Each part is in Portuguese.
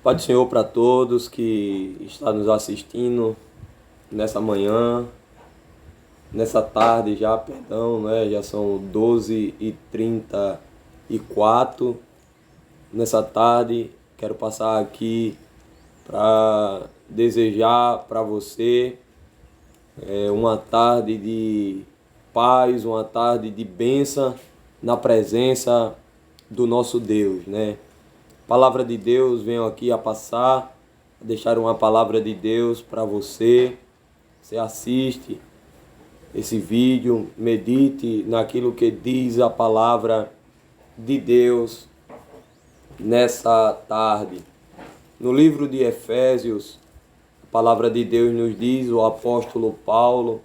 Pai do Senhor para todos que estão nos assistindo nessa manhã, nessa tarde já, perdão, né? Já são 12h34. Nessa tarde, quero passar aqui para desejar para você uma tarde de paz, uma tarde de bênção na presença do nosso Deus, né? Palavra de Deus, venho aqui a passar, a deixar uma palavra de Deus para você. Você assiste esse vídeo, medite naquilo que diz a palavra de Deus nessa tarde. No livro de Efésios, a palavra de Deus nos diz, o apóstolo Paulo,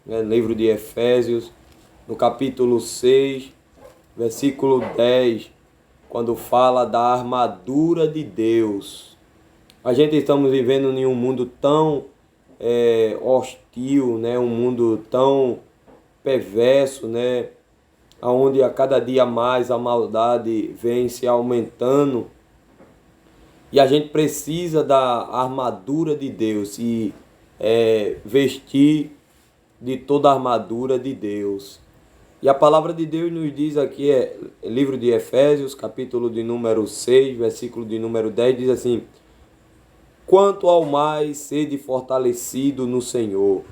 no livro de Efésios, no capítulo 6, versículo 10, quando fala da armadura de Deus. A gente estamos vivendo em um mundo tão hostil, né? Um mundo tão perverso, né? Onde a cada dia mais a maldade vem se aumentando. E a gente precisa da armadura de Deus e vestir de toda a armadura de Deus. E a palavra de Deus nos diz aqui, livro de Efésios, capítulo de número 6, versículo de número 10, diz assim: quanto ao mais sede fortalecido no Senhor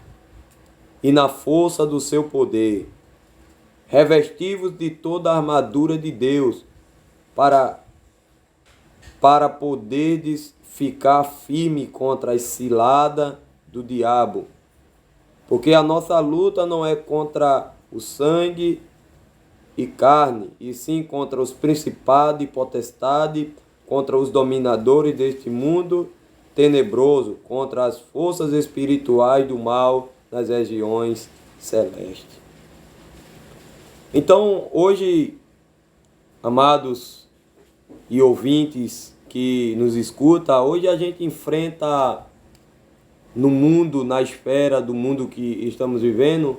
e na força do seu poder, revestivos de toda a armadura de Deus, para poderdes ficar firme contra as ciladas do diabo. Porque a nossa luta não é contra o sangue e carne, e sim contra os principados e potestades, contra os dominadores deste mundo tenebroso, contra as forças espirituais do mal nas regiões celestes. Então, hoje, amados e ouvintes que nos escutam, hoje a gente enfrenta no mundo, na esfera do mundo que estamos vivendo,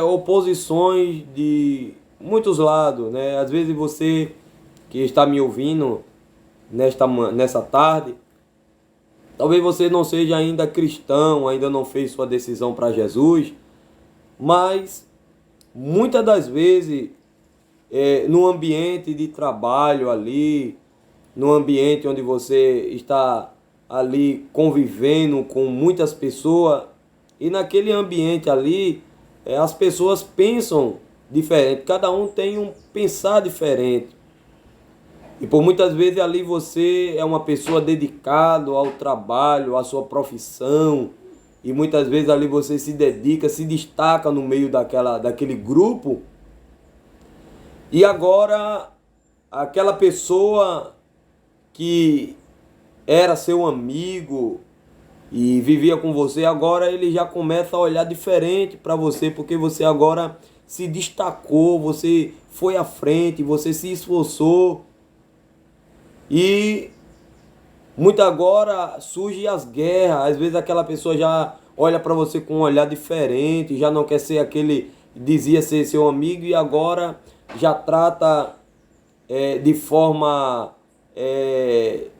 oposições de muitos lados, né? Às vezes você que está me ouvindo nessa tarde, talvez você não seja ainda cristão, ainda não fez sua decisão para Jesus, mas muitas das vezes no ambiente de trabalho ali, no ambiente onde você está ali convivendo com muitas pessoas, e naquele ambiente ali as pessoas pensam diferente, cada um tem um pensar diferente. E por muitas vezes ali você é uma pessoa dedicada ao trabalho, à sua profissão, e muitas vezes ali você se dedica, se destaca no meio daquele grupo, e agora aquela pessoa que era seu amigo e vivia com você, agora ele já começa a olhar diferente para você, porque você agora se destacou, você foi à frente, você se esforçou. E muito agora surgem as guerras, às vezes aquela pessoa já olha para você com um olhar diferente, já não quer ser aquele que dizia ser seu amigo, e agora já trata de forma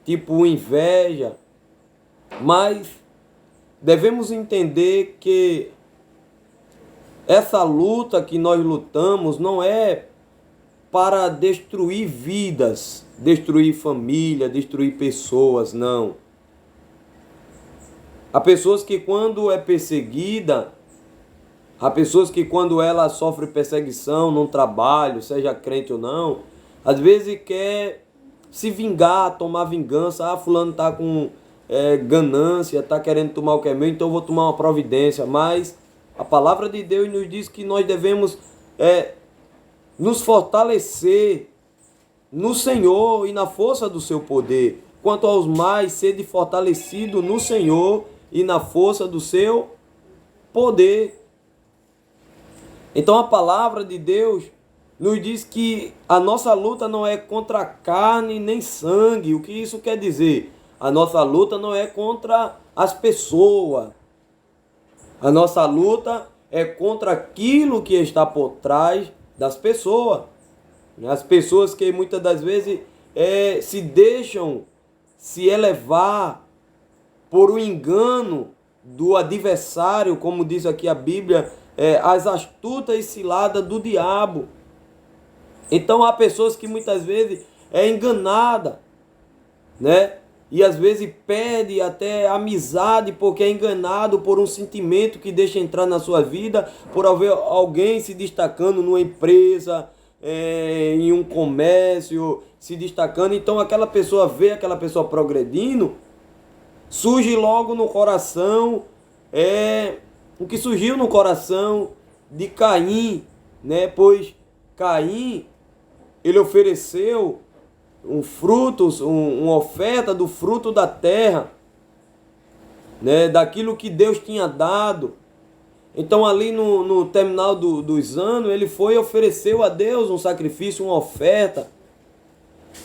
tipo inveja. Mas devemos entender que essa luta que nós lutamos não é para destruir vidas, destruir família, destruir pessoas, não. Há pessoas que quando é perseguida, há pessoas que quando ela sofre perseguição num trabalho, seja crente ou não, às vezes quer se vingar, tomar vingança. Ah, fulano está com ganância, está querendo tomar o que é meu, então eu vou tomar uma providência. Mas a palavra de Deus nos diz que nós devemos nos fortalecer no Senhor e na força do seu poder. Quanto aos mais, sede fortalecido no Senhor e na força do seu poder. Então a palavra de Deus nos diz que a nossa luta não é contra carne nem sangue. O que isso quer dizer? A nossa luta não é contra as pessoas. A nossa luta é contra aquilo que está por trás das pessoas. As pessoas que muitas das vezes se deixam se elevar por um engano do adversário, como diz aqui a Bíblia, as astutas ciladas do diabo. Então há pessoas que muitas vezes é enganada, né? E às vezes perde até amizade porque é enganado por um sentimento que deixa entrar na sua vida, por haver alguém se destacando numa empresa, em um comércio, se destacando. Então aquela pessoa vê aquela pessoa progredindo, surge logo no coração o que surgiu no coração de Caim, né? Pois Caim, ele ofereceu uma oferta do fruto da terra, né? Daquilo que Deus tinha dado. Então ali no terminal dos anos, ele foi e ofereceu a Deus um sacrifício, uma oferta.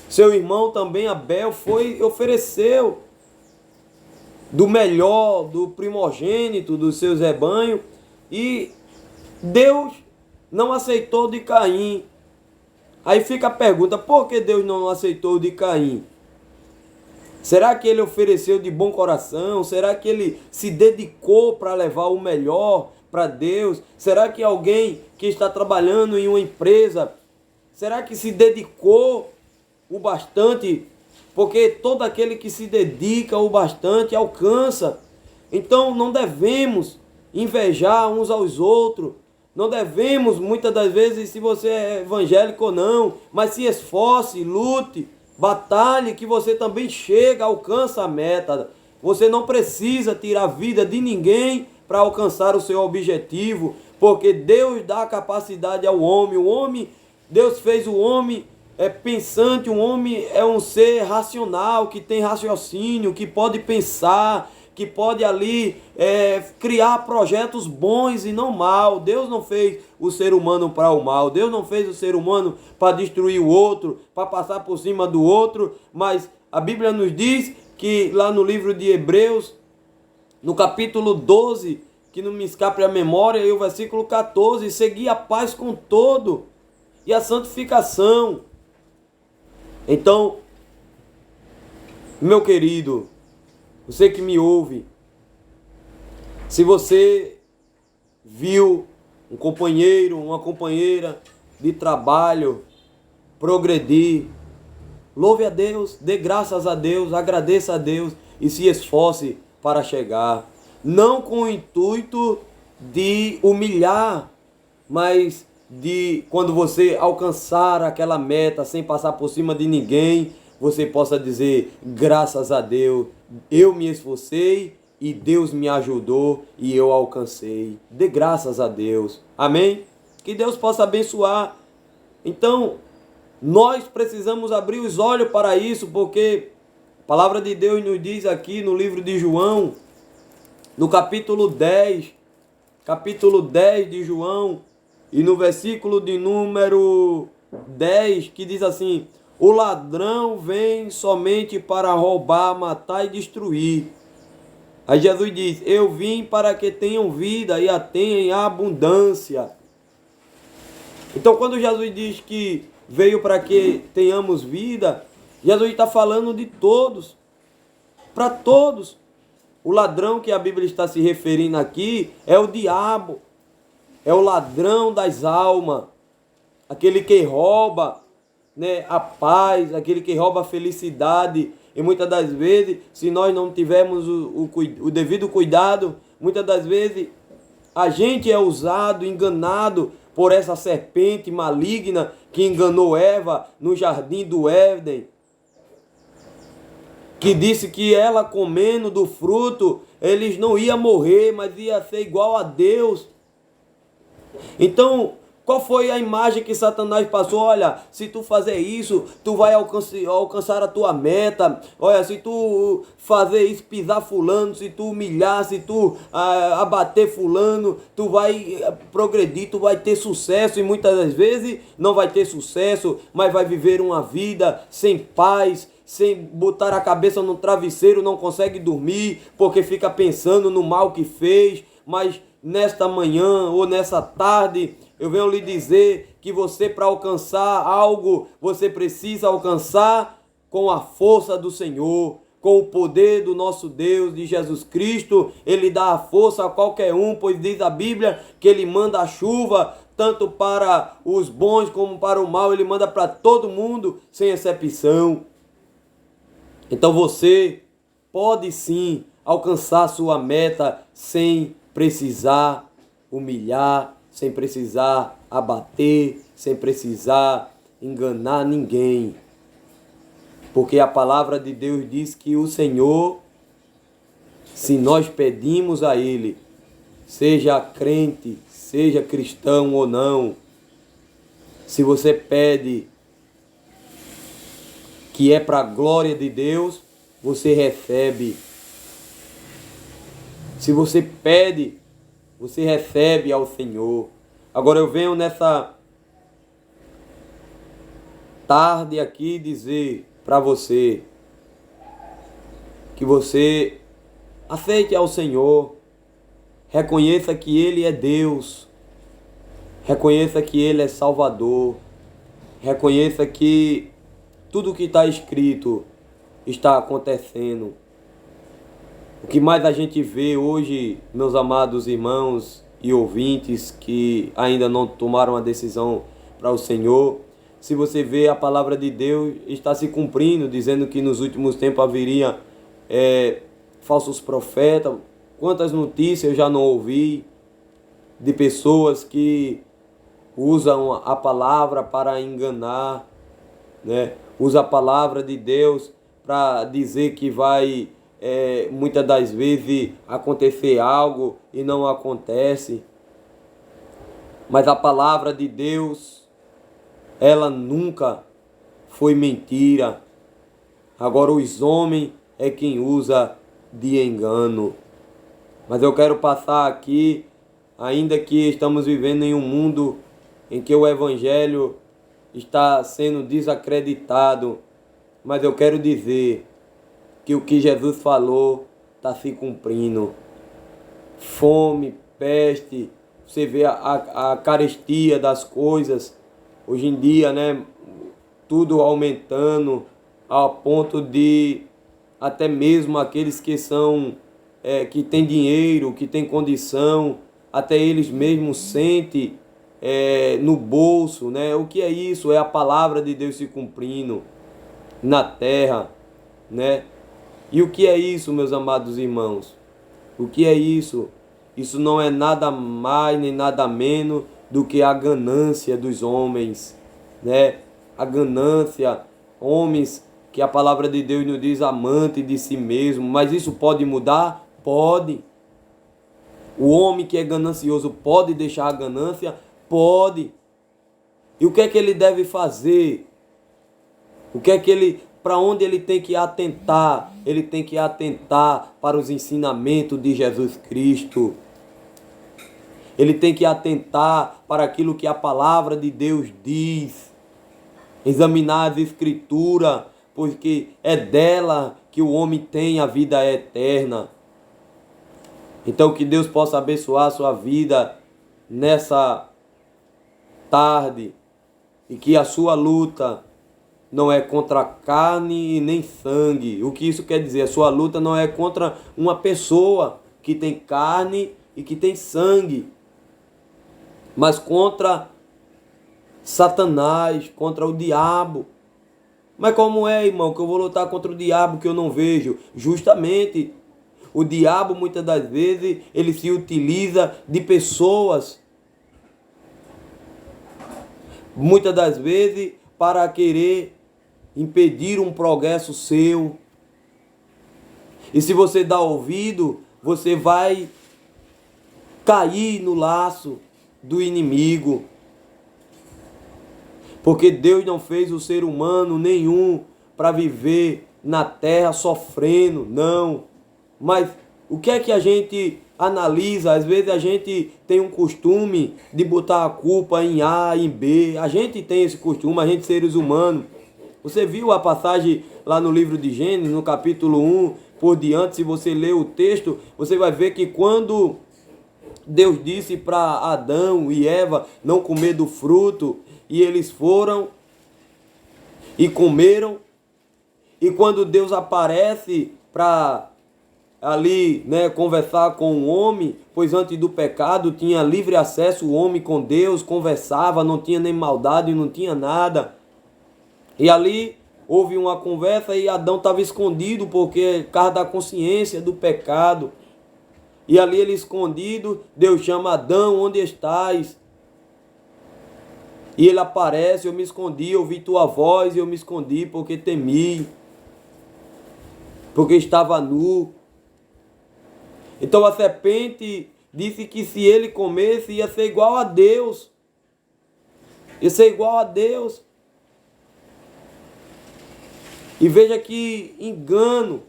Seu irmão também, Abel, foi e ofereceu do melhor, do primogênito dos seus rebanhos. E Deus não aceitou de Caim. Aí fica a pergunta, por que Deus não aceitou de Caim? Será que ele ofereceu de bom coração? Será que ele se dedicou para levar o melhor para Deus? Será que alguém que está trabalhando em uma empresa, será que se dedicou o bastante? Porque todo aquele que se dedica o bastante alcança. Então não devemos invejar uns aos outros. Não devemos, muitas das vezes, se você é evangélico ou não, mas se esforce, lute, batalhe, que você também chega, alcança a meta. Você não precisa tirar a vida de ninguém para alcançar o seu objetivo, porque Deus dá capacidade ao homem. O homem, Deus fez o homem pensante, o homem é um ser racional, que tem raciocínio, que pode pensar, que pode ali criar projetos bons e não mal. Deus não fez o ser humano para o mal. Deus não fez o ser humano para destruir o outro, para passar por cima do outro. Mas a Bíblia nos diz que lá no livro de Hebreus, no capítulo 12, que não me escape a memória, e o versículo 14, seguir a paz com todo e a santificação. Então, meu querido, você que me ouve, se você viu um companheiro, uma companheira de trabalho progredir, louve a Deus, dê graças a Deus, agradeça a Deus e se esforce para chegar. Não com o intuito de humilhar, mas de quando você alcançar aquela meta sem passar por cima de ninguém, você possa dizer, graças a Deus, eu me esforcei e Deus me ajudou e eu alcancei. Dê graças a Deus. Amém? Que Deus possa abençoar. Então, nós precisamos abrir os olhos para isso, porque a palavra de Deus nos diz aqui no livro de João, no capítulo 10 de João, e no versículo de número 10, que diz assim: o ladrão vem somente para roubar, matar e destruir. Aí Jesus diz, eu vim para que tenham vida e a tenham em abundância. Então quando Jesus diz que veio para que tenhamos vida, Jesus está falando de todos, para todos. O ladrão que a Bíblia está se referindo aqui é o diabo, é o ladrão das almas, aquele que rouba, né, a paz, aquele que rouba a felicidade. E muitas das vezes, se nós não tivermos o devido cuidado, muitas das vezes a gente é usado, enganado por essa serpente maligna que enganou Eva no jardim do Éden, que disse que ela comendo do fruto, eles não iam morrer, mas ia ser igual a Deus. Então, qual foi a imagem que Satanás passou? Olha, se tu fazer isso, tu vai alcançar a tua meta. Olha, se tu fazer isso, pisar fulano, se tu humilhar, se tu abater fulano, tu vai progredir, tu vai ter sucesso. E muitas das vezes não vai ter sucesso, mas vai viver uma vida sem paz, sem botar a cabeça no travesseiro, não consegue dormir, porque fica pensando no mal que fez. Mas nesta manhã ou nessa tarde, eu venho lhe dizer que você, para alcançar algo, você precisa alcançar com a força do Senhor, com o poder do nosso Deus, de Jesus Cristo. Ele dá a força a qualquer um, pois diz a Bíblia que Ele manda a chuva, tanto para os bons como para o mal. Ele manda para todo mundo, sem exceção. Então você pode sim alcançar sua meta sem precisar humilhar, sem precisar abater, sem precisar enganar ninguém. Porque a palavra de Deus diz que o Senhor, se nós pedimos a Ele, seja crente, seja cristão ou não, se você pede que é para a glória de Deus, você recebe. Se você pede, você recebe ao Senhor. Agora eu venho nessa tarde aqui dizer para você que você aceite ao Senhor, reconheça que Ele é Deus, reconheça que Ele é Salvador, reconheça que tudo que está escrito está acontecendo. O que mais a gente vê hoje, meus amados irmãos e ouvintes que ainda não tomaram a decisão para o Senhor, se você vê a palavra de Deus está se cumprindo, dizendo que nos últimos tempos haveria falsos profetas. Quantas notícias eu já não ouvi de pessoas que usam a palavra para enganar, né? Usa a palavra de Deus para dizer que vai muitas das vezes acontecer algo e não acontece. Mas a palavra de Deus, ela nunca foi mentira. Agora os homens é quem usa de engano. Mas eu quero passar aqui, ainda que estamos vivendo em um mundo em que o Evangelho está sendo desacreditado, mas eu quero dizer que o que Jesus falou está se cumprindo. Fome, peste, você vê a carestia das coisas, hoje em dia, né, tudo aumentando, ao ponto de até mesmo aqueles que são, que têm dinheiro, que têm condição, até eles mesmos sentem no bolso, né? O que é isso? É a palavra de Deus se cumprindo na terra, né? E o que é isso, meus amados irmãos? O que é isso? Isso não é nada mais nem nada menos do que a ganância dos homens, né? A ganância, homens que a palavra de Deus nos diz amante de si mesmo. Mas isso pode mudar? Pode. O homem que é ganancioso pode deixar a ganância? Pode. E o que é que ele deve fazer? O que é que ele, para onde ele tem que atentar? Ele tem que atentar para os ensinamentos de Jesus Cristo. Ele tem que atentar para aquilo que a palavra de Deus diz. Examinar as Escrituras, porque é dela que o homem tem a vida eterna. Então que Deus possa abençoar a sua vida nessa tarde e que a sua luta não é contra carne e nem sangue. O que isso quer dizer? A sua luta não é contra uma pessoa que tem carne e que tem sangue, mas contra Satanás, contra o diabo. Mas como é, irmão, que eu vou lutar contra o diabo que eu não vejo? Justamente, o diabo muitas das vezes ele se utiliza de pessoas, muitas das vezes para querer impedir um progresso seu. E se você dá ouvido, você vai cair no laço do inimigo. Porque Deus não fez o ser humano nenhum para viver na terra sofrendo, não. Mas o que é que a gente analisa? Às vezes a gente tem um costume de botar a culpa em A e em B. A gente tem esse costume, a gente seres humanos. Você viu a passagem lá no livro de Gênesis, no capítulo 1, por diante, se você ler o texto, você vai ver que quando Deus disse para Adão e Eva não comer do fruto, e eles foram e comeram, E quando Deus aparece para ali, né, conversar com o homem, pois antes do pecado tinha livre acesso o homem com Deus, conversava, não tinha nem maldade, não tinha nada. E ali houve uma conversa e Adão estava escondido porque por causa da consciência do pecado. E ali ele escondido, Deus chama Adão, onde estás? E ele aparece, eu me escondi, ouvi tua voz e eu me escondi porque temi, porque estava nu. Então a serpente disse que se ele comesse ia ser igual a Deus. Ia ser igual a Deus. E veja que engano.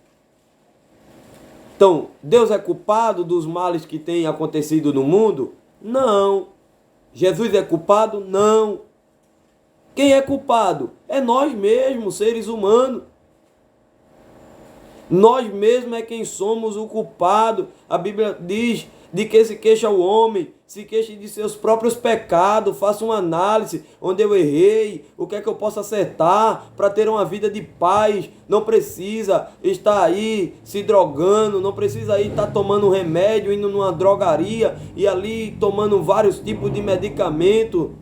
Então, Deus é culpado dos males que têm acontecido no mundo? Não. Jesus é culpado? Não. Quem é culpado? É nós mesmos, seres humanos. Nós mesmos é quem somos o culpado. A Bíblia diz de que se queixa o homem, se queixe de seus próprios pecados, faça uma análise onde eu errei, o que é que eu posso acertar para ter uma vida de paz. Não precisa estar aí se drogando, não precisa aí estar tomando um remédio, indo numa drogaria e ali tomando vários tipos de medicamento.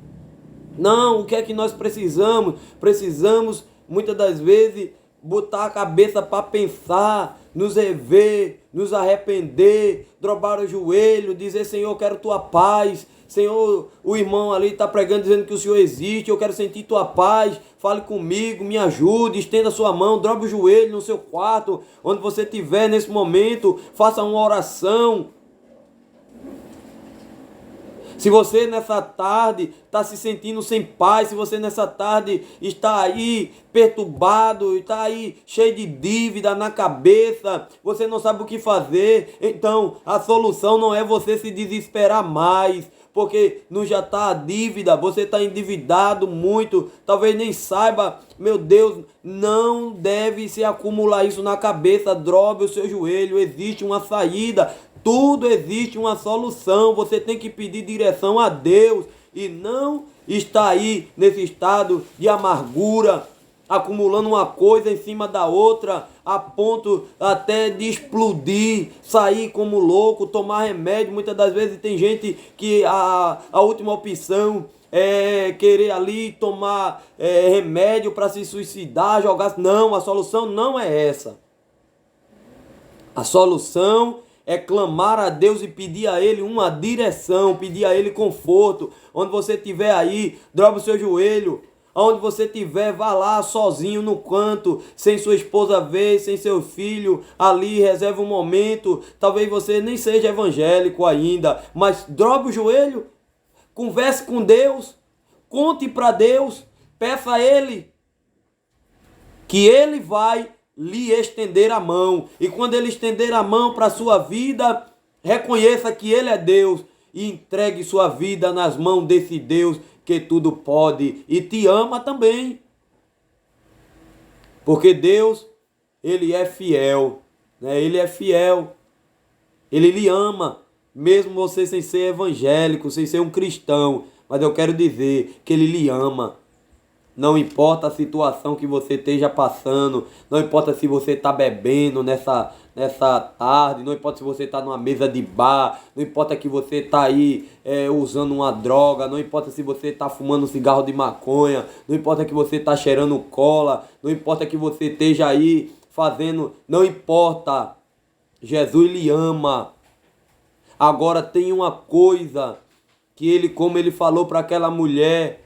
Não, o que é que nós precisamos? Precisamos, muitas das vezes, botar a cabeça para pensar, nos rever, nos arrepender, dobrar o joelho, dizer: Senhor, eu quero tua paz. Senhor, o irmão ali está pregando dizendo que o Senhor existe, eu quero sentir tua paz, fale comigo, me ajude, estenda a sua mão, dobre o joelho no seu quarto, onde você estiver nesse momento, faça uma oração. Se você nessa tarde está se sentindo sem paz, se você nessa tarde está aí perturbado, está aí cheio de dívida na cabeça, você não sabe o que fazer, então a solução não é você se desesperar mais, porque não já está a dívida, você está endividado muito, talvez nem saiba. Meu Deus, não deve se acumular isso na cabeça, dobre o seu joelho, existe uma saída. Tudo existe uma solução, você tem que pedir direção a Deus e não estar aí nesse estado de amargura, acumulando uma coisa em cima da outra, a ponto até de explodir, sair como louco, tomar remédio. Muitas das vezes tem gente que a última opção é querer ali tomar remédio para se suicidar, jogar. Não, a solução não é essa. A solução é clamar a Deus e pedir a Ele uma direção, pedir a Ele conforto. Onde você estiver aí, dobre o seu joelho. Onde você estiver, vá lá sozinho no canto, sem sua esposa ver, sem seu filho, ali reserve um momento. Talvez você nem seja evangélico ainda, mas dobre o joelho, converse com Deus, conte para Deus, peça a Ele, que Ele vai lhe estender a mão. E quando Ele estender a mão para a sua vida, reconheça que Ele é Deus e entregue sua vida nas mãos desse Deus que tudo pode e te ama também. Porque Deus, Ele é fiel, né? Ele é fiel. Ele lhe ama, mesmo você sem ser evangélico, sem ser um cristão. Mas eu quero dizer que Ele lhe ama. Não importa a situação que você esteja passando, não importa se você está bebendo nessa tarde, não importa se você está numa mesa de bar, não importa que você está aí usando uma droga, não importa se você está fumando um cigarro de maconha, não importa que você está cheirando cola, não importa que você esteja aí fazendo, não importa, Jesus lhe ama. Agora tem uma coisa que Ele, como Ele falou para aquela mulher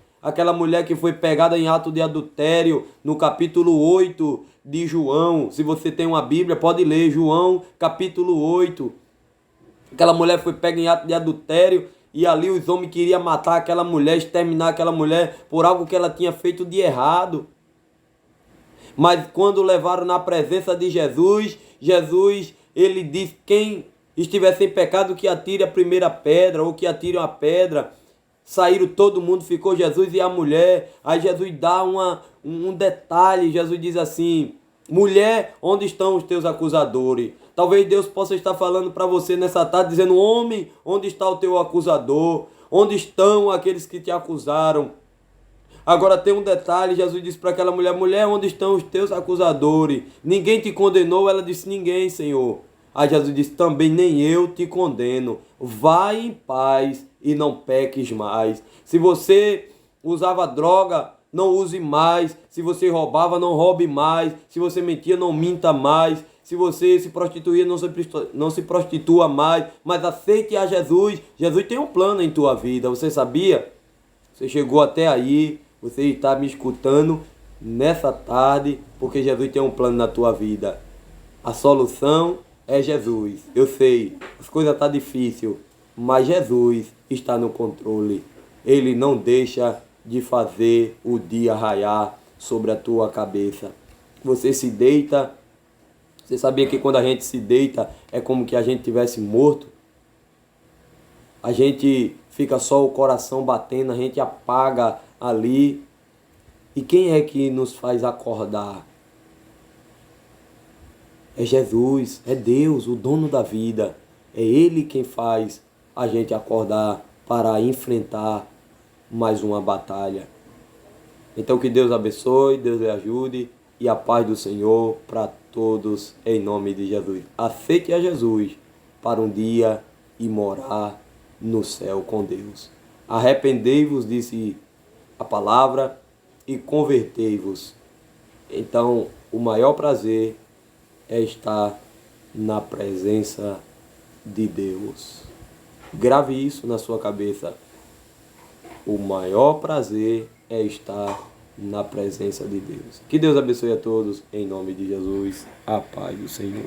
que foi pegada em ato de adultério, no capítulo 8 de João. Se você tem uma Bíblia, pode ler João, capítulo 8. Aquela mulher foi pega em ato de adultério e ali os homens queriam matar aquela mulher, exterminar aquela mulher por algo que ela tinha feito de errado. Mas quando levaram na presença de Jesus, ele disse: quem estiver sem pecado que atire a primeira pedra, ou que atire uma pedra. Saíram todo mundo, ficou Jesus e a mulher. Aí Jesus dá um detalhe, Jesus diz assim: mulher, onde estão os teus acusadores? Talvez Deus possa estar falando para você nessa tarde, dizendo: homem, onde está o teu acusador? Onde estão aqueles que te acusaram? Agora tem um detalhe, Jesus disse para aquela mulher, mulher, onde estão os teus acusadores? Ninguém te condenou? Ela disse, ninguém, Senhor. Aí Jesus disse, também nem eu te condeno. Vai em paz e não peques mais. Se você usava droga, não use mais. Se você roubava, não roube mais. Se você mentia, não minta mais. Se você se prostituía, não se prostitua mais. Mas aceite a Jesus. Jesus tem um plano em tua vida. Você sabia? Você chegou até aí. Você está me escutando nessa tarde. Porque Jesus tem um plano na tua vida. A solução é Jesus. Eu sei, as coisas estão difíceis. Mas Jesus está no controle. Ele não deixa de fazer o dia raiar sobre a tua cabeça. Você se deita. Você sabia que quando a gente se deita é como que a gente tivesse morto? A gente fica só o coração batendo, a gente apaga ali. E quem é que nos faz acordar? É Jesus, é Deus, o dono da vida. É Ele quem faz a gente acordar para enfrentar mais uma batalha. Então que Deus abençoe, Deus lhe ajude e a paz do Senhor para todos em nome de Jesus. Aceite a Jesus para um dia e morar no céu com Deus. Arrependei-vos, disse a palavra, e convertei-vos. Então o maior prazer é estar na presença de Deus. Grave isso na sua cabeça. O maior prazer é estar na presença de Deus. Que Deus abençoe a todos, em nome de Jesus. A paz do Senhor.